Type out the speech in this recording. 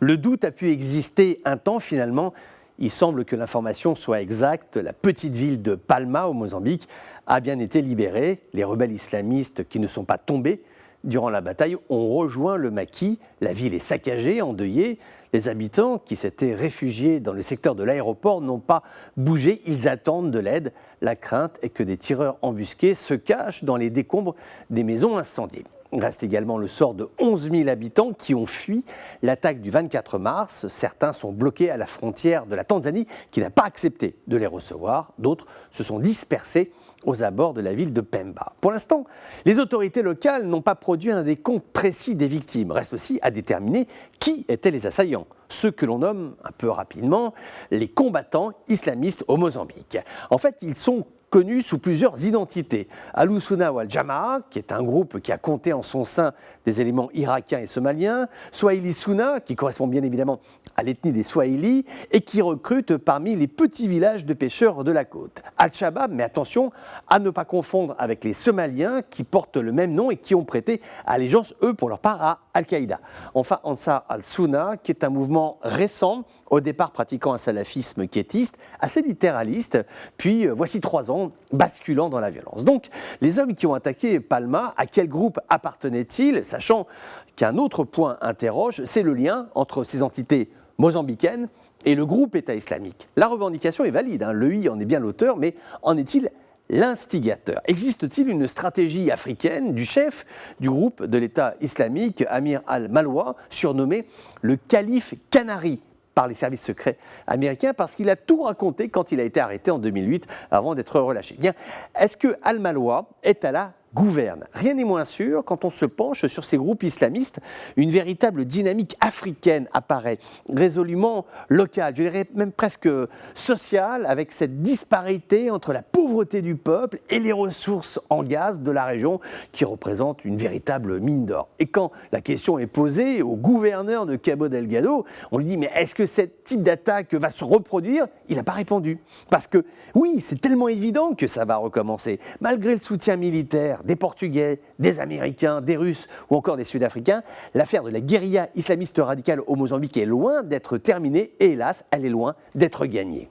Le doute a pu exister un temps finalement. Il semble que l'information soit exacte. La petite ville de Palma au Mozambique a bien été libérée. Les rebelles islamistes qui ne sont pas tombés durant la bataille ont rejoint le maquis. La ville est saccagée, endeuillée. Les habitants qui s'étaient réfugiés dans le secteur de l'aéroport n'ont pas bougé. Ils attendent de l'aide. La crainte est que des tireurs embusqués se cachent dans les décombres des maisons incendiées. Il reste également le sort de 11 000 habitants qui ont fui l'attaque du 24 mars. Certains sont bloqués à la frontière de la Tanzanie qui n'a pas accepté de les recevoir. D'autres se sont dispersés aux abords de la ville de Pemba. Pour l'instant, les autorités locales n'ont pas produit un décompte précis des victimes. Reste aussi à déterminer qui étaient les assaillants. Ceux que l'on nomme un peu rapidement les combattants islamistes au Mozambique. En fait, ils sont connus sous plusieurs identités. Al-Sunna ou Al-Jama'a, qui est un groupe qui a compté en son sein des éléments irakiens et somaliens, Swahili Sunna, qui correspond bien évidemment à l'ethnie des Swahili, et qui recrute parmi les petits villages de pêcheurs de la côte. Al-Shabaab, mais attention à ne pas confondre avec les Somaliens, qui portent le même nom et qui ont prêté allégeance, eux, pour leur part, à Al-Qaïda. Enfin, Ansar al-Sunna, qui est un mouvement récent, au départ pratiquant un salafisme quiétiste, assez littéraliste, puis voici 3 ans, basculant dans la violence. Donc, les hommes qui ont attaqué Palma, à quel groupe appartenaient-ils, sachant qu'un autre point interroge, c'est le lien entre ces entités mozambicaines et le groupe État islamique. La revendication est valide, l'EI en est bien l'auteur, mais en est-il l'instigateur? Existe-t-il une stratégie africaine du chef du groupe de l'État islamique, Amir al-Maloua, surnommé le calife canari par les services secrets américains, parce qu'il a tout raconté quand il a été arrêté en 2008 avant d'être relâché. Bien, est-ce que al-Maloua est à la gouverne? Rien n'est moins sûr quand on se penche sur ces groupes islamistes. Une véritable dynamique africaine apparaît, résolument locale, je dirais même presque sociale, avec cette disparité entre la pauvreté du peuple et les ressources en gaz de la région qui représente une véritable mine d'or. Et quand la question est posée au gouverneur de Cabo Delgado, on lui dit « mais est-ce que ce type d'attaque va se reproduire ?» Il n'a pas répondu. Parce que oui, c'est tellement évident que ça va recommencer. Malgré le soutien militaire des Portugais, des Américains, des Russes ou encore des Sud-Africains, l'affaire de la guérilla islamiste radicale au Mozambique est loin d'être terminée et hélas, elle est loin d'être gagnée.